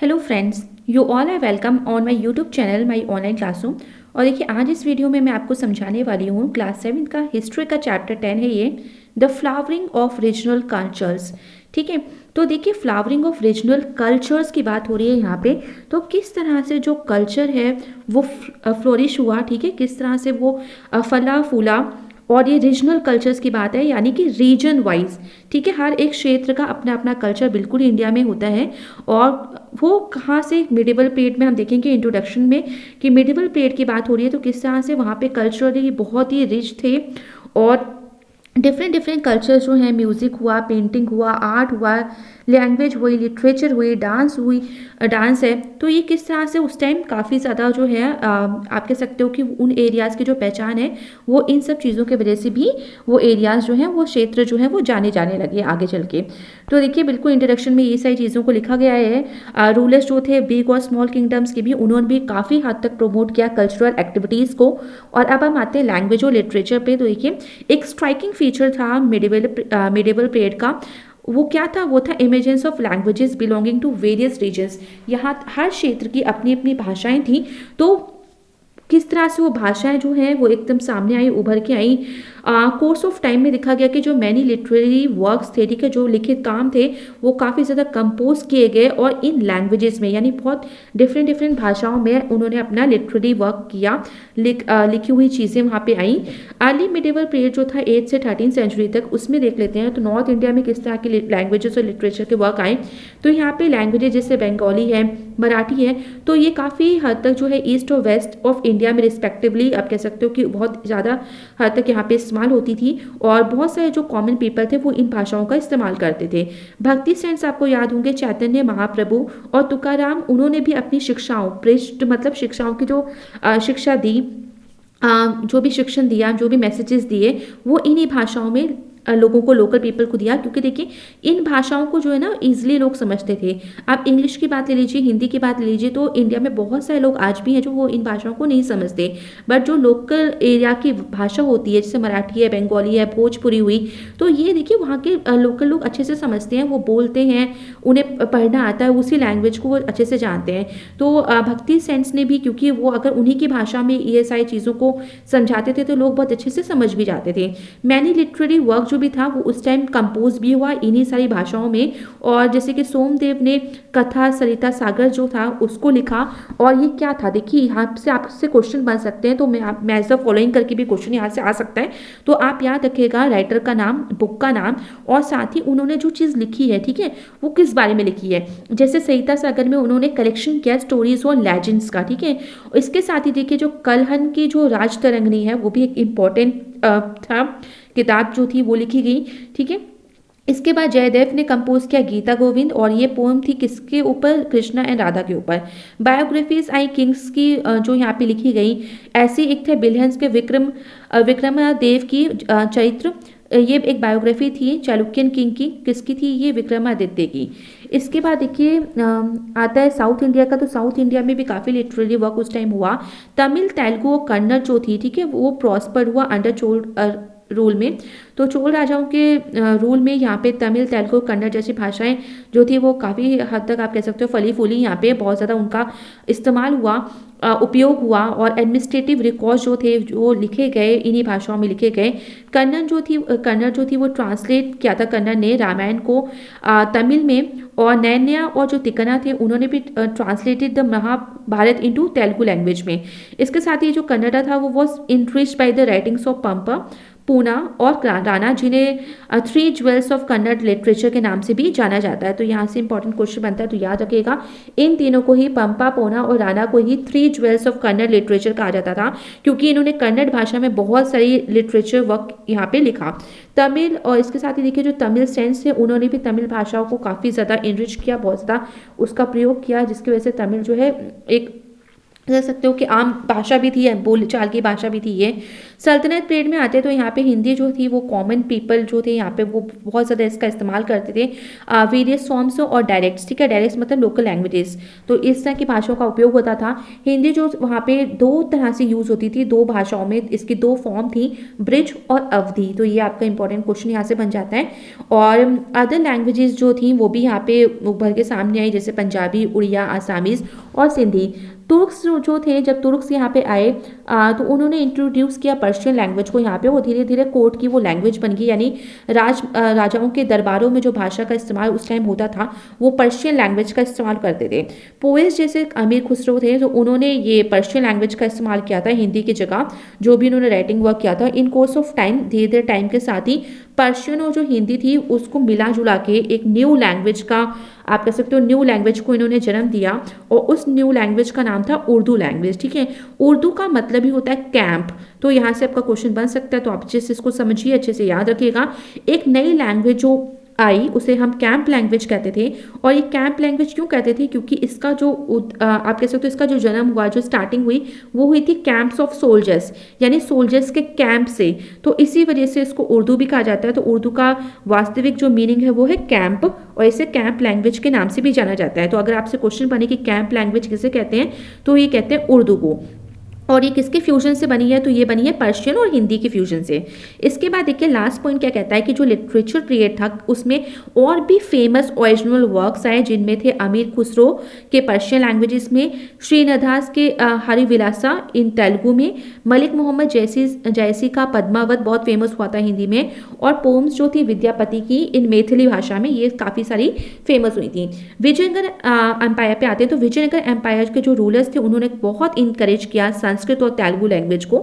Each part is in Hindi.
Hello friends, you all are welcome on my YouTube channel my online classroom. और देखिए आज इस वीडियो में मैं आपको समझाने वाली हूँ क्लास 7 का हिस्ट्री का चैप्टर 10 है ये, the flowering of regional cultures. ठीक है, तो देखिए फ्लावरिंग ऑफ रीजनल कल्चर्स की बात हो रही है यहाँ पे। तो किस तरह से जो कल्चर है वो फ्लोरिश हुआ, ठीक है, किस तरह से वो फला फूला। और ये रीजनल कल्चर्स की बात है, यानी कि रीजन वाइज। ठीक है, हर एक क्षेत्र का अपना अपना कल्चर बिल्कुल इंडिया में होता है। और वो कहाँ से मिडिवल पीरियड में हम देखेंगे इंट्रोडक्शन में कि मिडिवल पीरियड की बात हो रही है, तो किस तरह से वहाँ पे कल्चरली बहुत ही रिच थे। और डिफरेंट डिफरेंट कल्चर्स जो हैं, म्यूज़िक हुआ, पेंटिंग हुआ, आर्ट हुआ, लैंग्वेज हुई, लिटरेचर हुई, डांस हुई, डांस है। तो ये किस तरह से उस टाइम काफ़ी ज़्यादा जो है आप कह सकते हो कि उन एरियाज़ की जो पहचान है वो इन सब चीज़ों की वजह से भी वो एरियाज़ जो हैं, वो क्षेत्र जो है वो जाने जाने लगे आगे चल के। तो देखिए बिल्कुल इंट्रोडक्शन में ये सारी चीज़ों को लिखा गया है। रूलर्स जो थे बिग और स्मॉल किंगडम्स के भी, उन्होंने भी काफ़ी हद तक प्रमोट किया कल्चरल एक्टिविटीज़ को। और अब हम आते हैं लैंग्वेज और लिटरेचर पे। तो देखिए एक स्ट्राइकिंग फीचर था मिडिवल पीरियड का, वो क्या था, वो था images of languages belonging to various regions. यहाँ हर क्षेत्र की अपनी अपनी भाषाएं थी। तो किस तरह से वो भाषाएं जो हैं वो एकदम सामने आई, उभर के आई। कोर्स ऑफ टाइम में देखा गया कि जो मैनी लिटरेरी वर्क्स थे, ठीक है, जो लिखित काम थे वो काफ़ी ज़्यादा कंपोज किए गए और इन लैंग्वेजेस में, यानी बहुत डिफरेंट डिफरेंट भाषाओं में उन्होंने अपना लिटरेरी वर्क किया। लिखी हुई चीज़ें वहाँ पे आई। अर्ली मिडिवल पीरियड जो था 8 से 13 सेंचुरी तक, उसमें देख लेते हैं तो नॉर्थ इंडिया में किस तरह की लैंग्वेजेस और लिटरेचर के वर्क आए। तो यहाँ पे लैंग्वेजेस जैसे बंगाली है, मराठी है, तो ये काफ़ी हद तक जो है ईस्ट और वेस्ट ऑफ इंडिया में रिस्पेक्टिवली आप कह सकते हो कि बहुत ज़्यादा हद तक यहाँ पे इस्तेमाल होती थी। और बहुत सारे जो कॉमन पीपल थे वो इन भाषाओं का इस्तेमाल करते थे। भक्ति सेंट्स आपको याद होंगे, चैतन्य महाप्रभु और तुकाराम, उन्होंने भी अपनी शिक्षाओं पृष्ठ मतलब शिक्षाओं की जो शिक्षा दी, जो भी शिक्षण दिया, जो भी मैसेजेस दिए, वो इन्हीं भाषाओं में लोगों को, लोकल पीपल को दिया। क्योंकि देखिए इन भाषाओं को जो है ना इजीली लोग समझते थे। आप इंग्लिश की बात ले लीजिए, हिंदी की बात ले लीजिए, तो इंडिया में बहुत सारे लोग आज भी हैं जो वो इन भाषाओं को नहीं समझते। बट जो लोकल एरिया की भाषा होती है, जैसे मराठी है, बंगाली है, भोजपुरी हुई, तो ये देखिए वहाँ के लोकल लोग अच्छे से समझते हैं, वो बोलते हैं, उन्हें पढ़ना आता है, उसी लैंग्वेज को वो अच्छे से जानते हैं। तो भक्ति सेंस ने भी, क्योंकि वो अगर उन्हीं की भाषा में ये सारी चीज़ों को समझाते थे तो लोग बहुत अच्छे से समझ भी जाते थे। मैनी लिटरेरी वर्क जो भी था वो उस टाइम कंपोज भी हुआ इन्हीं सारी भाषाओं में। और जैसे कि सोमदेव ने कथा सरिता सागर जो था उसको लिखा। और ये क्या था, देखिए यहाँ से आपसे क्वेश्चन बन सकते हैं, तो मैं एज द फॉलोइंग करके भी क्वेश्चन यहाँ से आ सकता है। तो आप याद रखिएगा राइटर का नाम, बुक का नाम, और साथ ही उन्होंने जो चीज़ लिखी है, ठीक है, वो किस बारे में लिखी है। जैसे सरिता सागर में उन्होंने कलेक्शन किया स्टोरीज और लेजेंड्स का, ठीक है। इसके साथ ही देखिए जो कलहन की जो राजतरंगिणी है वो भी एक इम्पॉर्टेंट था, किताब जो थी वो लिखी गई, ठीक है। इसके बाद जयदेव ने कंपोज किया गीता गोविंद, और ये पोम थी किसके ऊपर, कृष्णा एंड राधा के ऊपर। बायोग्राफीज आई किंग्स की जो यहाँ पे लिखी गई, ऐसे एक थे बिलहंस के विक्रमादेव की चरित्र, ये एक बायोग्राफी थी चालुक्यन किंग की, किसकी थी ये, विक्रमादित्य की। इसके बाद देखिए आता है साउथ इंडिया का। तो साउथ इंडिया में भी काफ़ी लिटरेरी वर्क उस टाइम हुआ। तमिल, तेलुगु और कन्नड़ जो थी, ठीक है, वो प्रॉस्पर हुआ अंडर चोल रूल में। तो चोल राजाओं के रूल में यहाँ पे तमिल, तेलुगु, कन्नड़ जैसी भाषाएं जो थी वो काफ़ी हद तक आप कह सकते हो फली फूली, यहाँ पे बहुत ज़्यादा उनका इस्तेमाल हुआ, उपयोग हुआ। और एडमिनिस्ट्रेटिव रिकॉर्ड्स जो थे जो लिखे गए इन्हीं भाषाओं में लिखे गए। कन्नड़ जो थी वो ट्रांसलेट किया था कन्नड़ ने रामायण को तमिल में। और नैन्या और जो तिकना थे उन्होंने भी translated the Mahabharata into Telugu language में। इसके साथ ही जो कन्नड़ा था वो was enriched by the writings of Pampa, Ponna और राणा, जिन्हें 3 ज्वेल्स ऑफ कन्नड़ लिटरेचर के नाम से भी जाना जाता है। तो यहाँ से इंपॉर्टेंट क्वेश्चन बनता है, तो याद रखिएगा इन तीनों को ही, पंपा, पूना और राणा को ही 3 ज्वेल्स ऑफ कन्नड़ लिटरेचर कहा जाता था, क्योंकि इन्होंने कन्नड़ भाषा में बहुत सारी लिटरेचर वर्क यहाँ पे लिखा। तमिल, और इसके साथ ही देखिए जो तमिल सेंस है उन्होंने भी तमिल भाषाओं को काफ़ी ज़्यादा इनरिच किया, बहुत ज़्यादा उसका प्रयोग किया, जिसकी वजह से तमिल जो है एक कह सकते हो कि आम भाषा भी थी, बोल चाल की भाषा भी थी ये। सल्तनत पीरियड में आते तो यहाँ पे हिंदी जो थी वो कॉमन पीपल जो थे यहाँ पे वो बहुत ज़्यादा इसका इस्तेमाल करते थे वेरियस फॉर्म्स और डायलेक्ट्स, ठीक है, डायलेक्ट्स मतलब लोकल लैंग्वेजेस, तो इस तरह की भाषाओं का उपयोग होता था। हिंदी जो वहाँ पे दो तरह से यूज़ होती थी, दो भाषाओं में इसकी दो फॉर्म थी, ब्रिज और अवधि, तो ये आपका इंपॉर्टेंट क्वेश्चन यहाँ से बन जाता है। और अदर लैंग्वेजेस जो थी वो भी यहाँ पे उभर के सामने आई, जैसे पंजाबी, उड़िया, आसामीज और सिंधी। तुर्क्स जो थे, जब तुर्क्स यहाँ पे आए तो उन्होंने इंट्रोड्यूस किया पर्शियन लैंग्वेज को यहाँ पे, वो धीरे धीरे कोर्ट की वो लैंग्वेज बन गई, यानी राजाओं के दरबारों में जो भाषा का इस्तेमाल उस टाइम होता था वो पर्शियन लैंग्वेज का इस्तेमाल करते थे। पोएट्स जैसे अमीर खुसरो थे तो उन्होंने ये पर्शियन लैंग्वेज का इस्तेमाल किया था हिंदी की जगह, जो भी उन्होंने राइटिंग वर्क किया था। इन कोर्स ऑफ टाइम, धीरे धीरे टाइम के साथ ही पर्शियन और जो हिंदी थी उसको मिला जुला के एक न्यू लैंग्वेज का, आप कह सकते हो न्यू लैंग्वेज को इन्होंने जन्म दिया, और उस न्यू लैंग्वेज का नाम था उर्दू लैंग्वेज, ठीक है। उर्दू का मतलब ही होता है कैंप, तो यहाँ से आपका क्वेश्चन बन सकता है, तो आप अच्छे से इसको समझिए, अच्छे से याद रखिएगा। एक नई लैंग्वेज जो आई उसे हम कैंप लैंग्वेज कहते थे, और ये कैंप लैंग्वेज क्यों कहते थे, क्योंकि इसका जो आप कह सकते हो इसका जो जन्म हुआ, जो स्टार्टिंग हुई वो हुई थी कैंप्स ऑफ सोल्जर्स, यानी सोल्जर्स के कैंप से, तो इसी वजह से इसको उर्दू भी कहा जाता है। तो उर्दू का वास्तविक जो मीनिंग है वो है कैंप, और इसे कैंप लैंग्वेज के नाम से भी जाना जाता है। तो अगर आपसे क्वेश्चन बने कि कैंप लैंग्वेज किसे कहते हैं, तो ये कहते हैं उर्दू को। और ये किसके फ्यूजन से बनी है, तो ये बनी है पर्शियन और हिंदी के फ्यूजन से। इसके बाद देखिए लास्ट पॉइंट क्या कहता है कि जो लिटरेचर पीरियड था उसमें और भी फेमस ओरिजिनल वर्क्स आए, जिनमें थे अमीर खुसरो के पर्शियन लैंग्वेजेस में, श्रीनदास के हरिविलासा इन तेलुगु में, मलिक मोहम्मद जैसी का पद्मावत बहुत फेमस हुआ था हिंदी में, और पोम्स जो थी विद्यापति की इन मैथिली भाषा में, ये काफ़ी सारी फेमस हुई थी। विजयनगर एम्पायर पे आते हैं, तो विजयनगर एम्पायर के जो रूलर्स थे उन्होंने बहुत इंकरेज किया संस्कृत और तेलुगु लैंग्वेज को।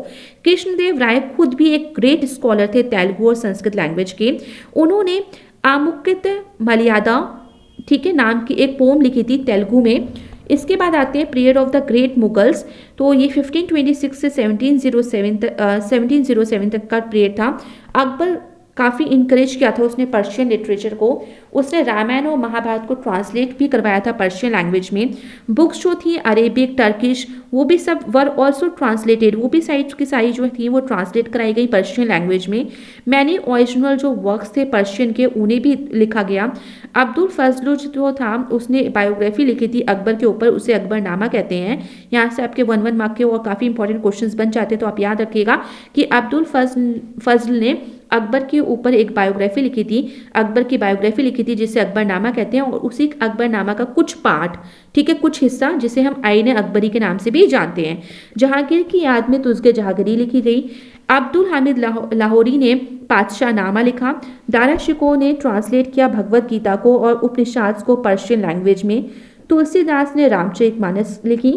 कृष्णदेव राय खुद भी एक ग्रेट स्कॉलर थे तेलुगु और संस्कृत लैंग्वेज के। उन्होंने आमुक्तित मलयादा, ठीक है, नाम की एक पोम लिखी थी तेलुगु में। इसके बाद आते हैं period of the great Mughals, तो ये 1526 से 1707 तक का पीरियड था। अकबर काफ़ी इंकरेज किया था उसने पर्शियन लिटरेचर को, उसने रामायण और महाभारत को ट्रांसलेट भी करवाया था पर्शियन लैंग्वेज में। बुक्स जो थी अरेबिक, टर्किश, वो भी सब वर ऑल्सो ट्रांसलेटेड, वो भी साइड की सारी जो थी वो ट्रांसलेट कराई गई पर्शियन लैंग्वेज में। मैंने ओरिजिनल जो वर्क्स थे पर्शियन के उन्हें भी लिखा गया। अब्दुल फजल जो था उसने बायोग्राफी लिखी थी अकबर के ऊपर, उसे अकबरनामा कहते हैं। यहाँ से आपके 1 मार्क के और काफ़ी इंपॉर्टेंट क्वेश्चंस बन जाते हैं, तो आप याद रखिएगा कि अब्दुल फजल ने अकबर के ऊपर एक बायोग्राफी लिखी थी, अकबर की बायोग्राफी लिखी थी जिसे अकबरनामा कहते हैं, और उसी अकबरनामा का कुछ पार्ट, ठीक है, कुछ हिस्सा जिसे हम आईने अकबरी के नाम से भी जानते हैं। जहांगीर की याद में तुज़्गे जहांगीरी लिखी गई। अब्दुल हामिद लाहौरी ने पातशाह नामा लिखा। दारा शिकोह ने ट्रांसलेट किया भगवत गीता को और उपनिषद को पर्शियन लैंग्वेज में। तुलसीदास ने रामचरितमानस लिखी।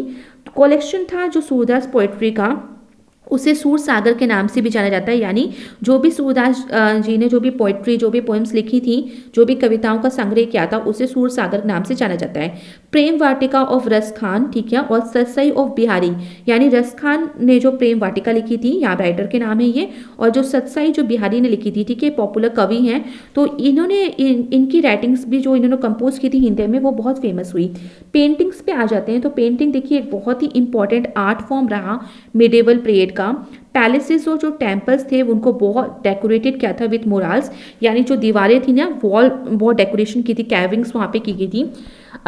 कलेक्शन था जो सूरदास पोएट्री का, उसे सूर सागर के नाम से भी जाना जाता है, यानी जो भी सूरदास जी ने जो भी पोइट्री, जो भी पोएम्स लिखी थी, जो भी कविताओं का संग्रह किया था, उसे सूर सागर नाम से जाना जाता है। प्रेम वाटिका ऑफ रस खान, ठीक है, और सत्सई ऑफ बिहारी, यानी रस खान ने जो प्रेम वाटिका लिखी थी, यहाँ राइटर के नाम है ये, और जो सत्सई जो बिहारी ने लिखी थी, ठीक है, पॉपुलर कवि हैं, तो इन्होंने इनकी राइटिंग्स भी जो इन्होंने कंपोज की थी हिंदी में वो बहुत फेमस हुई। पेंटिंग्स पे आ जाते हैं, तो पेंटिंग देखिए एक बहुत ही इंपॉर्टेंट आर्ट फॉर्म रहा मिडेवल पीरियड का। पैलेसेस और जो टेम्पल्स थे उनको बहुत डेकोरेटेड किया था विथ मोराल्स, यानी जो दीवारें थी ना वॉल बहुत डेकोरेशन की थी, कैविंग्स वहाँ पे की गई थी।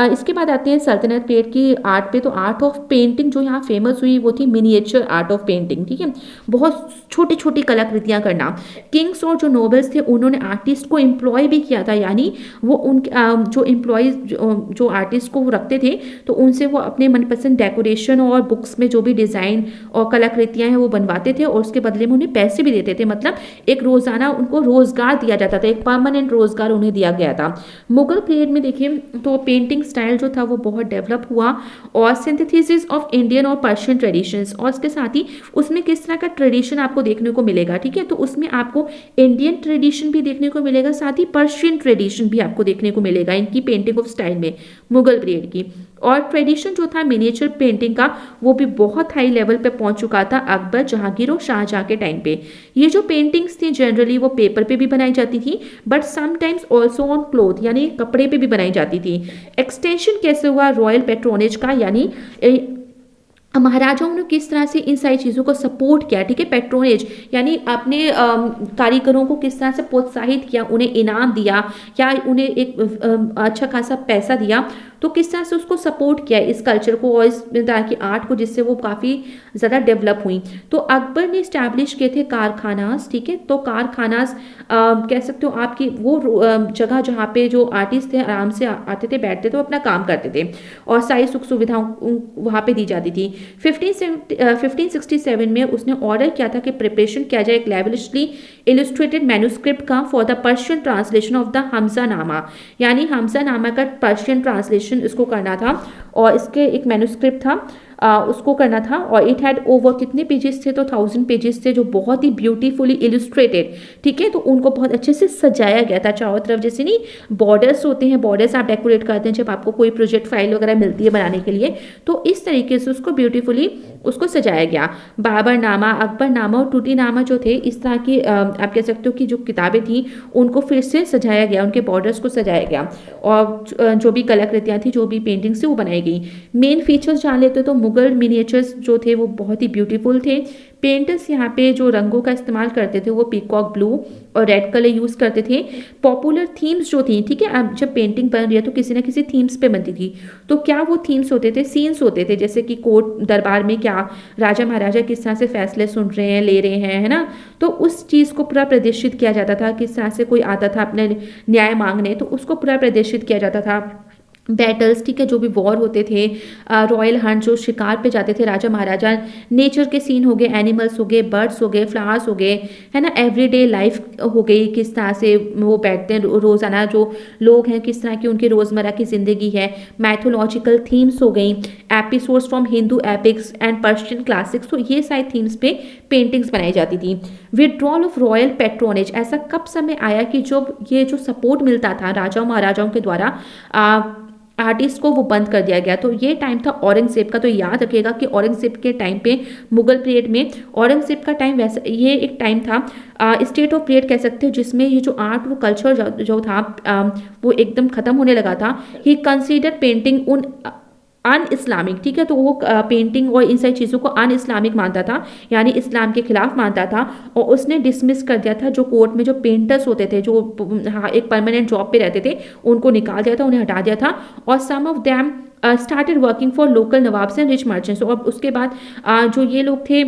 इसके बाद आते हैं सल्तनत पीरियड की आर्ट पे, तो आर्ट ऑफ पेंटिंग जो यहाँ फेमस हुई वो थी मिनिएचर आर्ट ऑफ पेंटिंग, ठीक है, बहुत छोटी छोटी कलाकृतियाँ करना। किंग्स और जो नोबल्स थे उन्होंने आर्टिस्ट को एम्प्लॉय भी किया था, यानी वो उनके जो एम्प्लॉयज जो आर्टिस्ट को वो रखते थे तो उनसे वो अपने मनपसंद डेकोरेशन और बुक्स में जो भी डिज़ाइन और कलाकृतियाँ हैं वो बनवाते थे, और उसके बदले में उन्हें पैसे भी देते थे, मतलब एक रोज़ाना उनको रोज़गार दिया जाता था, एक परमानेंट रोज़गार उन्हें दिया गया था। मुगल पीरियड में देखिए तो पेंटिंग स्टाइल जो था वो बहुत डेवलप हुआ, और सिंथेसिस ऑफ इंडियन और पर्शियन ट्रेडिशंस, और इसके साथ ही उसमें किस तरह का ट्रेडिशन आपको देखने को मिलेगा, ठीक है, तो उसमें आपको इंडियन ट्रेडिशन भी देखने को मिलेगा, साथ ही पर्शियन ट्रेडिशन भी आपको देखने को मिलेगा इनकी पेंटिंग ऑफ स्टाइल में मुगल पीरियड की। और ट्रेडिशन जो था मिनिएचर पेंटिंग का वो भी बहुत हाई लेवल पे पहुंच चुका था अकबर, जहांगीर और शाहजहां के टाइम पे। ये जो पेंटिंग्स थी जनरली वो पेपर पे भी बनाई जाती थी, but sometimes also on cloth, यानी कपड़े पे भी बनाई जाती थी। एक्सटेंशन कैसे हुआ रॉयल पेट्रोनेज का, यानी महाराजाओं ने किस तरह से इन सारी चीज़ों को सपोर्ट किया, ठीक है, पेट्रोनेज यानी अपने कारीगरों को किस तरह से प्रोत्साहित किया, उन्हें इनाम दिया या उन्हें एक अच्छा खासा पैसा दिया, तो किस तरह से उसको सपोर्ट किया इस कल्चर को और इस तरह की आर्ट को, जिससे वो काफ़ी ज़्यादा डेवलप हुई। तो अकबर ने इस्टेब्लिश किए थे कारखानास, ठीक है, तो कारखानास कह सकते हो आपकी वो जगह जहाँ पे जो आर्टिस्ट थे आराम से आते थे, बैठते थे, वो अपना काम करते थे और सारी सुख सुविधाओं वहाँ पे दी जाती थी। 1567 में उसने ऑर्डर किया था कि प्रिपरेशन किया जाए एक लेविशली इलस्ट्रेटेड मैन्युस्क्रिप्ट का for the Persian translation of the Hamza नामा, यानी हमजा नामा का पर्शियन ट्रांसलेशन इसको करना था और इसके एक मैन्युस्क्रिप्ट था उसको करना था और इट हैड ओवर कितने पेजेस थे, तो 1000 पेजेस थे, जो बहुत ही ब्यूटीफुली इलस्ट्रेटेड, ठीक है, तो उनको बहुत अच्छे से सजाया गया था चारों तरफ, जैसे नहीं बॉर्डर्स होते हैं, बॉर्डर्स आप डेकोरेट करते हैं जब आपको कोई प्रोजेक्ट फाइल वगैरह मिलती है बनाने के लिए, तो इस तरीके से उसको ब्यूटीफुली उसको सजाया गया। बाबर नामा, अकबर नामा और टूटी नामा जो थे, इस तरह की आप कह सकते हो कि जो किताबें थी उनको फिर से सजाया गया, उनके बॉर्डर्स को सजाया गया और जो भी कलाकृतियाँ थी, जो भी पेंटिंग्स थी वो बनाई गई। मेन फीचर्स जान लेते तो मुगल मिनिएचर्स जो थे वो बहुत ही ब्यूटीफुल थे। पेंटर्स यहाँ पे जो रंगों का इस्तेमाल करते थे वो पीकॉक ब्लू और रेड कलर यूज़ करते थे। पॉपुलर थीम्स जो थी, ठीक है, अब जब पेंटिंग बन रही है तो किसी ना किसी थीम्स पे बनती थी, तो क्या वो थीम्स होते थे, सीन्स होते थे, जैसे कि कोर्ट दरबार में क्या राजा महाराजा किस तरह से फैसले सुन रहे हैं, ले रहे हैं, है ना, तो उस चीज़ को पूरा प्रदर्शित किया जाता था। किस तरह से कोई आता था अपने न्याय मांगने, तो उसको पूरा प्रदर्शित किया जाता था। बैटल्स, ठीक है, जो भी वॉर होते थे, रॉयल हंट जो शिकार पे जाते थे राजा महाराजा, नेचर के सीन हो गए, एनिमल्स हो गए, बर्ड्स हो गए, फ्लावर्स हो गए, है ना, एवरीडे लाइफ हो गई, किस तरह से वो बैठते हैं रोज़ाना, जो लोग हैं किस तरह की उनकी रोज़मर्रा की ज़िंदगी है। मैथोलॉजिकल थीम्स हो गई, episodes from Hindu epics and Persian classics, तो ये सारी थीम्स पे पेंटिंग्स बनाई जाती थी। विड्रॉल ऑफ रॉयल पेट्रोनेज, ऐसा कब समय आया कि जब ये जो सपोर्ट मिलता था राजाओं महाराजाओं के द्वारा आर्टिस्ट को, वो बंद कर दिया गया। तो ये टाइम था औरंगजेब का। तो याद रखिएगा कि औरंगजेब के टाइम पे, मुगल पीरियड में औरंगजेब का टाइम वैसा, ये एक टाइम था स्टेट ऑफ पीरियड कह सकते हो, जिसमें ये जो आर्ट वो कल्चर जो था वो एकदम खत्म होने लगा था। ही कंसीडर पेंटिंग उन अन इस्लामिक, ठीक है, तो वो पेंटिंग और इन सारी चीज़ों को अन इस्लामिक मानता था, यानी इस्लाम के खिलाफ मानता था, और उसने डिसमिस कर दिया था जो कोर्ट में जो पेंटर्स होते थे, जो हाँ एक परमानेंट जॉब पे रहते थे, उनको निकाल दिया था, उन्हें हटा दिया था। और some of them started working for local nawabs and rich merchants. और उसके बाद जो ये लोग थे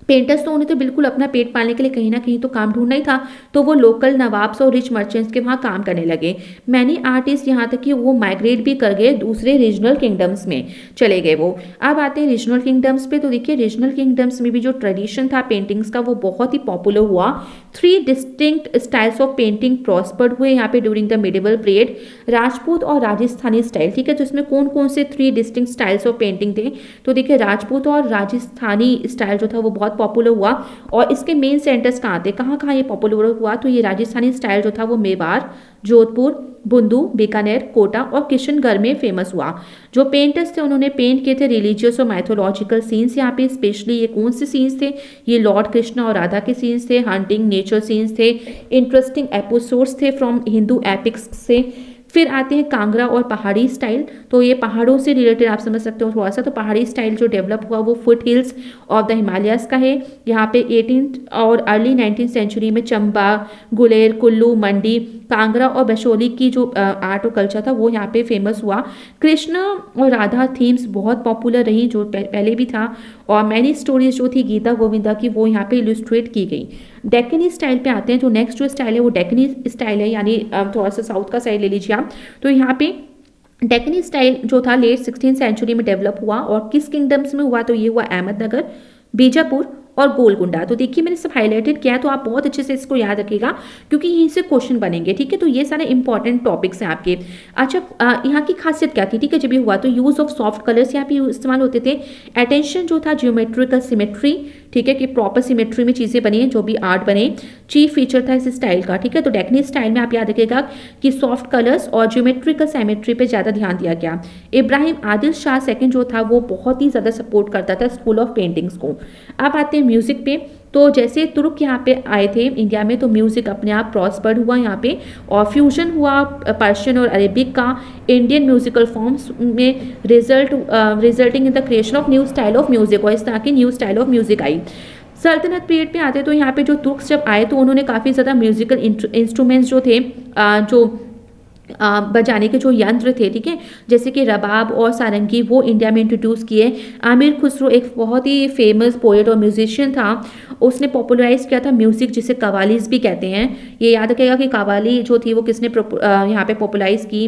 पेंटर्स, तो उन्हें तो बिल्कुल अपना पेट पालने के लिए कहीं ना कहीं तो काम ढूंढना ही था, तो वो लोकल नवाब्स और रिच मर्चेंट्स के वहाँ काम करने लगे। मैनी आर्टिस्ट यहाँ तक कि वो माइग्रेट भी कर गए, दूसरे रीजनल किंगडम्स में चले गए वो। अब आते हैं रीजनल किंगडम्स पे। तो देखिए रीजनल किंगडम्स में भी जो ट्रेडिशन था पेंटिंग्स का वो बहुत ही पॉपुलर हुआ। 3 distinct styles of painting prospered हुए यहाँ पे during the medieval period, Rajput और राजस्थानी स्टाइल, ठीक है, तो इसमें कौन कौन से 3 डिस्टिंक्ट स्टाइल्स ऑफ पेंटिंग थे, तो देखिए राजपूत और राजस्थानी स्टाइल जो था वो बहुत पॉपुलर हुआ। और इसके मेन सेंटर्स कहाँ थे, कहाँ कहाँ ये पॉपुलर हुआ, तो ये राजस्थानी स्टाइल जो था वो मेवाड़, जोधपुर, बुंदू, बीकानेर, कोटा और किशनगढ़ में फेमस हुआ। जो पेंटर्स थे उन्होंने पेंट किए थे रिलीजियस और माइथोलॉजिकल सीन्स यहाँ पे। स्पेशली ये कौन से सीन्स थे, ये लॉर्ड कृष्णा और राधा के सीन्स थे, हंटिंग नेचर सीन्स थे, इंटरेस्टिंग एपिसोड्स थे फ्रॉम हिंदू एपिक्स से। फिर आते हैं कांगड़ा और पहाड़ी स्टाइल, तो ये पहाड़ों से रिलेटेड आप समझ सकते हो थोड़ा सा। तो पहाड़ी स्टाइल जो डेवलप हुआ वो foot hills of the Himalayas का है। यहाँ पे 18th और अर्ली 19th सेंचुरी में चंबा, गुलेर, कुल्लू, मंडी, कांगड़ा और बशोली की जो आर्ट और कल्चर था वो यहाँ पे फेमस हुआ। कृष्णा और राधा थीम्स बहुत पॉपुलर रही, जो पहले भी था, और मैनी स्टोरीज जो थी गीता गोविंदा की वो यहाँ पे इलस्ट्रेट की गई। डेक्कनी स्टाइल पे आते हैं। जो नेक्स्ट जो स्टाइल है वो डेक्कनी स्टाइल है, यानी थोड़ा सा साउथ का साइड ले लीजिए आप। तो यहाँ पे डेक्कनी स्टाइल जो था लेट 16th सेंचुरी में डेवलप हुआ, और किस किंगडम्स में हुआ, तो ये हुआ अहमदनगर, बीजापुर और गोलकुंडा। तो देखिए मैंने सब हाईलाइटेड किया है, तो आप बहुत अच्छे से इसको याद रखिएगा क्योंकि यहीं से क्वेश्चन बनेंगे, ठीक है। तो ये सारे इंपॉर्टेंट टॉपिक्स हैं आपके। अच्छा, यहाँ की खासियत क्या थी, ठीक है, जब ये हुआ तो यूज़ ऑफ सॉफ्ट कलर्स यहाँ पे इस्तेमाल होते थे। अटेंशन जो था जियोमेट्रिकल सिमेट्री, ठीक है, कि प्रॉपर सिमेट्री में चीज़ें बनी हैं, जो भी आर्ट बने, चीफ फीचर था इस स्टाइल का, ठीक है। तो डेक्कनी स्टाइल में आप याद रखिएगा कि सॉफ्ट कलर्स और ज्योमेट्रिकल सिमेट्री पे ज़्यादा ध्यान दिया गया। इब्राहिम आदिल शाह सेकंड जो था वो बहुत ही ज़्यादा सपोर्ट करता था स्कूल ऑफ पेंटिंग्स को। अब आते हैं म्यूज़िक पे, तो जैसे तुर्क यहाँ पे आए थे इंडिया में, तो म्यूज़िक अपने आप प्रॉस्पर्ड हुआ यहाँ पे, और फ्यूजन हुआ पर्शियन और अरेबिक का इंडियन म्यूजिकल फॉर्म्स में, resulting in the creation of new style of music, और इस तरह की new style of music I. सल्तनत पीरियड पे आते तो यहाँ पे जो तुर्क्स जब आए तो उन्होंने काफ़ी ज़्यादा म्यूजिकल इंस्ट्रूमेंट्स जो थे, जो बजाने के जो यंत्र थे, ठीक है, जैसे कि रबाब और सारंगी, वो इंडिया में इंट्रोड्यूस किए। आमिर खुसरो एक बहुत ही फेमस पोएट और म्यूजिशियन था, उसने पॉपुलराइज किया था म्यूजिक, जिसे कवालीज भी कहते हैं। ये याद रखिएगा कि कवाली जो थी वो किसने यहाँ पे पॉपुलराइज की,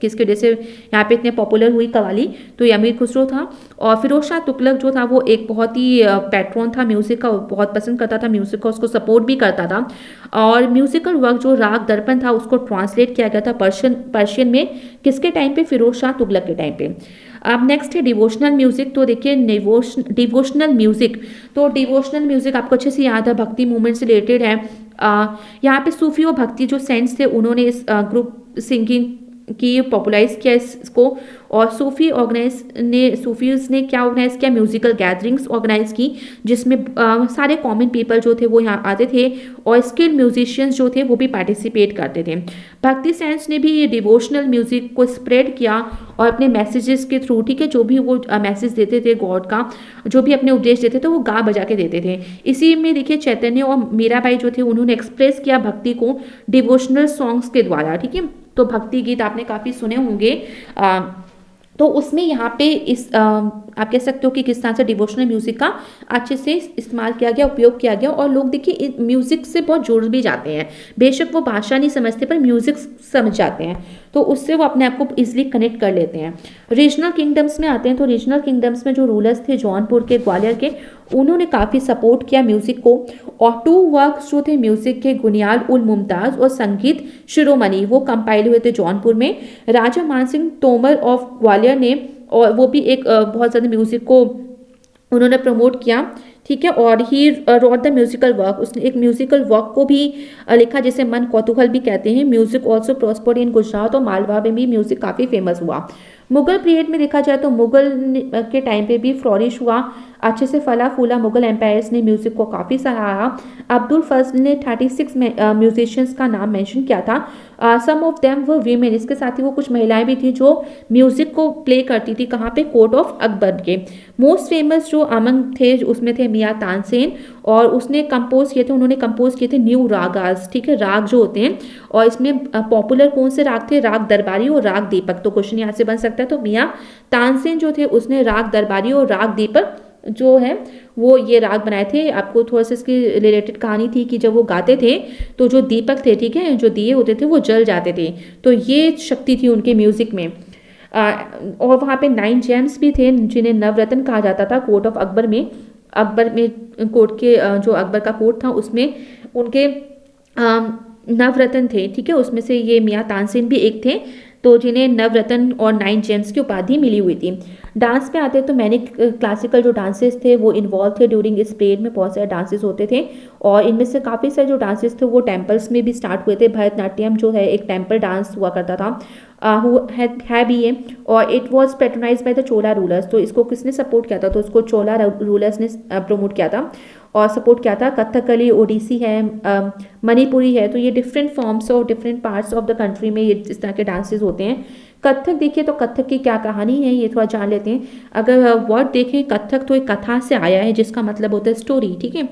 किसकी वजह से यहाँ पे इतने पॉपुलर हुई कवाली, तो ये अमीर खुसरो था। और फिरोज शाह तुगलक जो था वो एक बहुत ही पैट्रॉन था म्यूजिक का, बहुत पसंद करता था म्यूजिक को, उसको सपोर्ट भी करता था। और म्यूजिकल वर्क जो राग दर्पण था उसको ट्रांसलेट किया गया था पर्शियन में, किसके टाइम पे, फिरोज शाह तुगलक के टाइम पे। अब नेक्स्ट है डिवोशनल म्यूजिक। तो देखिए डिवोशनल म्यूजिक, तो डिवोशनल म्यूजिक आपको अच्छे से याद है, भक्ति मूवमेंट से रिलेटेड है। यहाँ पे सूफी और भक्ति जो सेंट्स थे उन्होंने इस ग्रुप सिंगिंग की पॉपुलराइज किया इसको, और सूफीज ने क्या ऑर्गेनाइज किया, म्यूजिकल गैदरिंग्स ऑर्गेनाइज की, जिसमें सारे कॉमन पीपल जो थे वो यहाँ आते थे, और स्किल्ड म्यूजिशियंस जो थे वो भी पार्टिसिपेट करते थे। भक्ति सेंट्स ने भी ये डिवोशनल म्यूजिक को स्प्रेड किया, और अपने मैसेजेस के थ्रू, ठीक है, जो भी वो मैसेज देते थे गॉड का, जो भी अपने उपदेश देते थे वो गा बजा के देते थे। इसी में देखिए चैतन्य और मीराबाई जो थे उन्होंने एक्सप्रेस किया भक्ति को डिवोशनल सॉन्ग्स के द्वारा, ठीक है। तो भक्ति गीत आपने काफ़ी सुने होंगे, तो उसमें यहाँ पे आप कह सकते हो कि किस तरह से डिवोशनल म्यूजिक का अच्छे से इस्तेमाल किया गया, उपयोग किया गया, और लोग देखिए म्यूजिक से बहुत जुड़ भी जाते हैं, बेशक वो भाषा नहीं समझते पर म्यूजिक समझ जाते हैं, तो उससे वो अपने आप को इजिली कनेक्ट कर लेते हैं। रीजनल किंगडम्स में आते हैं, तो रीजनल किंगडम्स में जो रूलर्स थे जौनपुर के, ग्वालियर के, उन्होंने काफ़ी सपोर्ट किया म्यूजिक को, और 2 वर्क्स जो थे म्यूजिक के, गुनियाल उल मुमताज़ और संगीत शिरोमणि, वो कंपाइल हुए थे जौनपुर में। राजा मानसिंह तोमर ऑफ ग्वालियर ने, और वो भी एक बहुत ज़्यादा म्यूजिक को उन्होंने प्रमोट किया, ठीक है। और ही रॉट द म्यूजिकल वर्क, उसने एक म्यूजिकल वर्क को भी लिखा जिसे मन कौतूहल भी कहते हैं। म्यूजिक ऑल्सो प्रॉस्पर्ड इन गुजरात और मालवा में भी म्यूजिक काफ़ी फेमस हुआ। मुगल पीरियड में देखा जाए तो मुगल के टाइम पे भी फ्लॉरिश हुआ, अच्छे से फला फूला। मुगल एम्पायर्स ने म्यूजिक को काफ़ी सराहा। अब्दुल फजल ने 36 म्यूजिशियंस का नाम मेंशन किया था। सम ऑफ देम वर वीमेन, इसके साथ ही वो कुछ महिलाएं भी थी जो म्यूजिक को प्ले करती थी, कहाँ पे, कोर्ट ऑफ अकबर के। मोस्ट फेमस जो अमंग थे उसमें थे मियाँ तानसेन, और उसने कंपोज किए थे, उन्होंने कंपोज किए थे न्यू रागास, ठीक है, राग जो होते हैं। और इसमें पॉपुलर कौन से राग थे, राग दरबारी और राग दीपक। तो क्वेश्चन यहाँ से बन सकता है, तो मियाँ तानसेन जो थे उसने राग दरबारी और राग दीपक जो है वो ये राग बनाए थे। आपको थोड़ा सा इसकी रिलेटेड कहानी थी कि जब वो गाते थे तो जो दीपक थे, ठीक है, जो दिए होते थे वो जल जाते थे, तो ये शक्ति थी उनके म्यूजिक में। और वहाँ पे 9 जेम्स भी थे जिन्हें नवरत्न कहा जाता था। कोर्ट ऑफ अकबर में, कोर्ट के जो अकबर का कोर्ट था उसमें उनके नवरत्न थे, ठीक है, उसमें से ये मियाँ तानसेन भी एक थे, तो जिन्हें नवरत्न और 9 जेम्स की उपाधि मिली हुई थी। डांस पे आते हैं तो मैंने क्लासिकल जो डांसेस थे वो इन्वॉल्व थे ड्यूरिंग इस पीरियड में, बहुत सारे डांसेस होते थे, और इनमें से काफ़ी सारे जो डांसेस थे वो टेम्पल्स में भी स्टार्ट हुए थे। भरतनाट्यम जो है एक टेम्पल डांस हुआ करता था, है भी ये, और it was patronise by the Chola rulers. तो इसको किसने सपोर्ट किया था, तो उसको चोला रूलर्स ने प्रमोट किया था और सपोर्ट किया था। कथकली, ओडिसी है, मणिपुरी है, तो ये डिफरेंट फॉर्म्स और different parts of the country में ये इस तरह के डांसेस होते हैं। कथक देखिए तो कथक की क्या कहानी है ये थोड़ा जान लेते हैं। अगर वर्ड देखें कथक तो एक कथा से आया है जिसका मतलब होता है स्टोरी, ठीक है।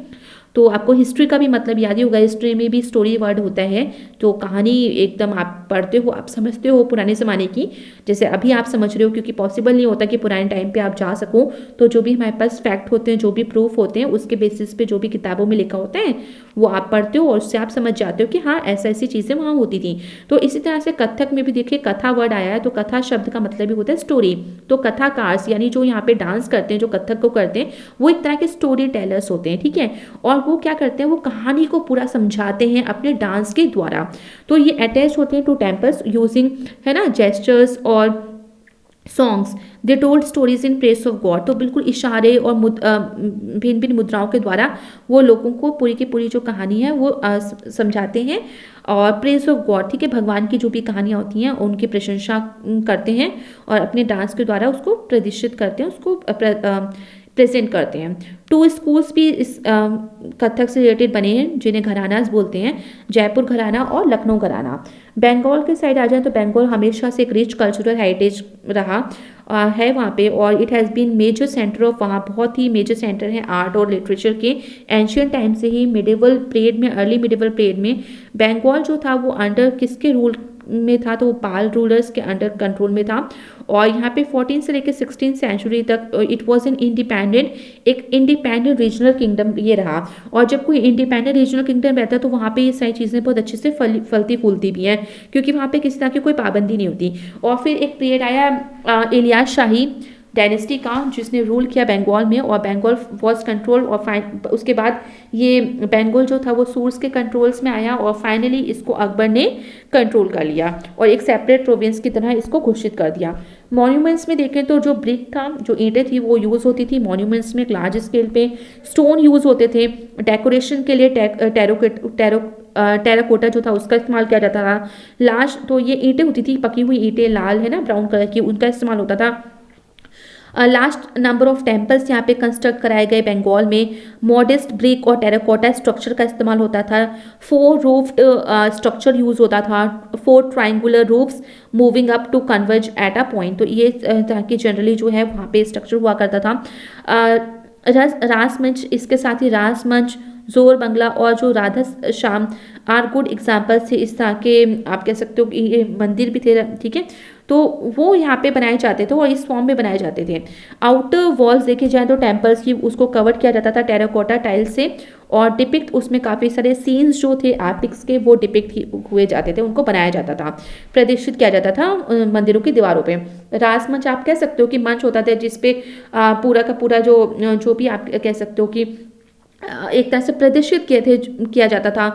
तो आपको हिस्ट्री का भी मतलब याद ही होगा, हिस्ट्री में भी स्टोरी वर्ड होता है, तो कहानी एकदम आप पढ़ते हो, आप समझते हो पुराने ज़माने की, जैसे अभी आप समझ रहे हो, क्योंकि पॉसिबल नहीं होता कि पुराने टाइम पे आप जा सको। तो जो भी हमारे पास फैक्ट होते हैं, जो भी प्रूफ होते हैं, उसके बेसिस पे जो भी किताबों में लिखा होता है वो आप पढ़ते हो और उससे आप समझ जाते हो कि हाँ ऐसा ऐसी चीज़ें वहाँ होती थी। तो इसी तरह से कथक में भी देखिए कथा वर्ड आया है, तो कथा शब्द का मतलब भी होता है स्टोरी। तो कथाकार्स यानी जो यहाँ पे डांस करते हैं, जो कथक को करते हैं, वो एक तरह के स्टोरी टेलर्स होते हैं, ठीक है। और वो क्या करते हैं, वो कहानी को पूरा समझाते हैं अपने डांस के द्वारा। तो ये अटैच होते हैं टू टेम्पल्स यूजिंग, है ना, जेस्चर्स और songs. They told stories in press of God. तो बिल्कुल इशारे और भिन्न भिन्न मुद्राओं के द्वारा वो लोगों को पूरी की पूरी जो कहानी है वो समझाते हैं, और प्रेस ऑफ गॉड, ठीक है, भगवान की जो भी कहानियाँ होती हैं उनकी प्रशंसा करते हैं और अपने डांस के द्वारा उसको प्रदर्शित करते हैं, उसको प्रेजेंट करते हैं। 2 स्कूल्स भी इस कथक से रिलेटेड बने हैं जिन्हें घरानास बोलते हैं, जयपुर घराना और लखनऊ घराना। बंगाल के साइड आ जाए तो बंगाल हमेशा से एक रिच कल्चरल हेरिटेज रहा है वहाँ पे, और it has been major center of, वहाँ बहुत ही मेजर सेंटर है आर्ट और लिटरेचर के। एंशियंट टाइम से ही मिडिवल पीरियड में, अर्ली मिडिवल पीरियड में बंगाल जो था वो अंडर किसके रूल में था, तो वो पाल रूलर्स के अंडर कंट्रोल में था। और यहाँ पे 14 से लेकर 16 सेंचुरी तक इट वॉज एन इंडिपेंडेंट, एक इंडिपेंडेंट रीजनल किंगडम ये रहा। और जब कोई इंडिपेंडेंट रीजनल किंगडम रहता है तो वहाँ पे ये सारी चीज़ें बहुत अच्छे से फलती फूलती भी हैं, क्योंकि वहाँ पे किसी तरह की कोई पाबंदी नहीं होती। और फिर एक पीरियड आया इलियास शाही डायनेस्टी का, जिसने रूल किया बंगाल में, और बंगाल वॉज कंट्रोल, और उसके बाद ये बंगाल जो था वो सूर्स के कंट्रोल्स में आया, और फाइनली इसको अकबर ने कंट्रोल कर लिया और एक सेपरेट प्रोविंस की तरह इसको घोषित कर दिया। मॉन्यूमेंट्स में देखें तो जो ब्रिक था, जो ईंटें थी वो यूज़ होती थी मॉन्यूमेंट्स में लार्ज स्केल पे। स्टोन यूज़ होते थे डेकोरेशन के लिए, टेराकोटा जो था उसका इस्तेमाल किया जाता था। लास्ट तो ये ईंटें होती थी, पकी हुई ईंटें लाल है ना, ब्राउन कलर की, उनका इस्तेमाल होता था। लास्ट नंबर ऑफ टेम्पल्स यहाँ पे कंस्ट्रक्ट कराए गए बंगाल में। मॉडेस्ट ब्रिक और टेराकोटा स्ट्रक्चर का इस्तेमाल होता था। 4 रूफ्ड स्ट्रक्चर यूज होता था, 4 triangular roofs moving up to converge at a point. तो ये ताकि जनरली जो है वहाँ पे स्ट्रक्चर हुआ करता था। रास मंच, इसके साथ ही रास मंच, जोर बंगला और जो Radha Shyam are good examples थे इस तरह के, आप कह सकते हो कि ये मंदिर भी थे, ठीक है। तो वो यहाँ पे बनाए जाते थे और इस फॉर्म में बनाए जाते थे। आउटर वॉल्स देखे जाए तो टेम्पल्स की उसको कवर किया जाता था टेराकोटा टाइल से, और डिपिक्ट उसमें काफ़ी सारे सीन्स जो थे एपिक्स के वो डिपिक्ट हुए जाते थे, उनको बनाया जाता था, प्रदर्शित किया जाता था मंदिरों की दीवारों पे। रासमंच आप कह सकते हो कि मंच होता था जिसपे पूरा का पूरा जो भी आप कह सकते हो कि एक तरह से प्रदर्शित किया जाता था,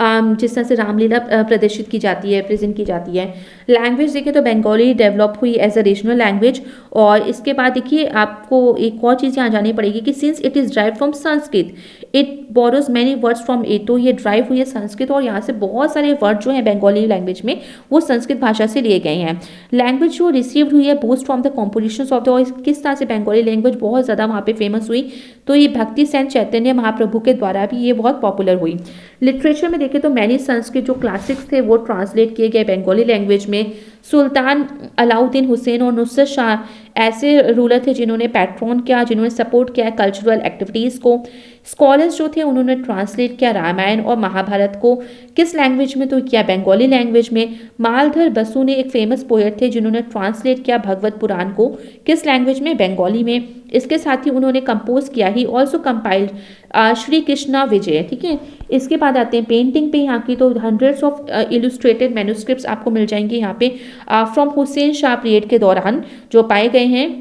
जिस तरह से रामलीला प्रदर्शित की जाती है, प्रेजेंट की जाती है। लैंग्वेज देखें तो बंगाली डेवलप हुई एज अ रीजनल लैंग्वेज। और इसके बाद देखिए आपको एक और चीज़ यहाँ जानी पड़ेगी कि since it is drive from Sanskrit, it borrows many words from it. तो ये ड्राइव हुई है संस्कृत, और यहाँ से बहुत सारे वर्ड जो हैं बंगाली लैंग्वेज में वो संस्कृत भाषा से लिए गए हैं। लैंग्वेज जो रिसीव्ड हुई है boost from the compositions of the, और किस तरह से बंगाली लैंग्वेज बहुत ज़्यादा वहाँ पे फेमस हुई, तो ये भक्ति सेन चैतन्य महाप्रभु के द्वारा भी ये बहुत पॉपुलर हुई। लिटरेचर में देखें तो मैनी संस्कृत जो क्लासिक्स थे वो ट्रांसलेट किए गए बंगाली लैंग्वेज में। सुल्तान अलाउद्दीन हुसैन और नुसरत शाह ऐसे रूलर थे जिन्होंने पैट्रॉन किया, जिन्होंने सपोर्ट किया कल्चरल एक्टिविटीज़ को। स्कॉलर्स जो थे उन्होंने ट्रांसलेट किया रामायण और महाभारत को, किस लैंग्वेज में, तो किया बंगाली लैंग्वेज में। मालधर बसु ने एक फेमस पोएट थे जिन्होंने ट्रांसलेट किया भगवत पुराण को, किस लैंग्वेज में, बंगाली में। इसके साथ ही उन्होंने कंपोज किया, he also compiled Shri Krishna Vijay, ठीक है। इसके बाद आते हैं पेंटिंग पे, यहाँ की तो हंड्रेड्स ऑफ इलुस्ट्रेटेड मैन्युस्क्रिप्ट्स आपको मिल जाएंगे यहाँ पे फ्रॉम हुसैन शाह पीरियड के दौरान जो पाए गए हैं।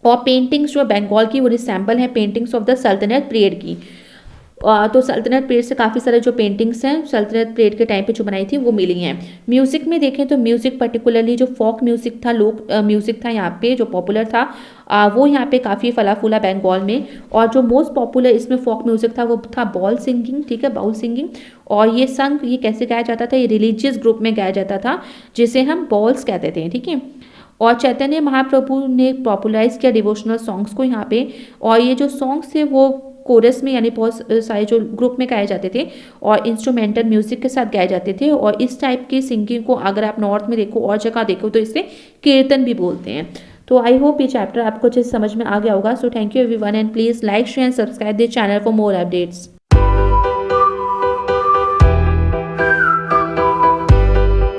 और पेंटिंग्स जो बंगाल की वो रिसेंबल है पेंटिंग्स ऑफ द सल्तनत पीरियड की। तो सल्तनत पीरियड से काफ़ी सारे जो पेंटिंग्स हैं सल्तनत पीरियड के टाइम पे जो बनाई थी वो मिली हैं। म्यूज़िक में देखें तो म्यूज़िक पर्टिकुलरली जो फोक म्यूज़िक था, लोक म्यूज़िक था यहाँ पे जो पॉपुलर था, वो यहाँ पे काफ़ी फला फूला बंगाल में। और जो मोस्ट पॉपुलर इसमें फोक म्यूज़िक था वो था बॉल सिंगिंग, ठीक है, बाउल सिंगिंग। और ये कैसे गाया जाता था, ये रिलीजियस ग्रुप में गाया जाता था जिसे हम बॉल्स कहते थे, ठीक है। और चैतन्य महाप्रभु ने पॉपुलराइज किया डिवोशनल सॉन्ग्स को यहाँ पे, और ये जो सॉन्ग्स थे वो कोरस में यानी बहुत सारे जो ग्रुप में गाए जाते थे और इंस्ट्रूमेंटल म्यूजिक के साथ गाए जाते थे। और इस टाइप की सिंगिंग को अगर आप नॉर्थ में देखो और जगह देखो तो इसे कीर्तन भी बोलते हैं। तो आई होप ये चैप्टर आपको अच्छे से समझ में आ गया होगा। So thank you everyone and please like share and subscribe this channel for more updates.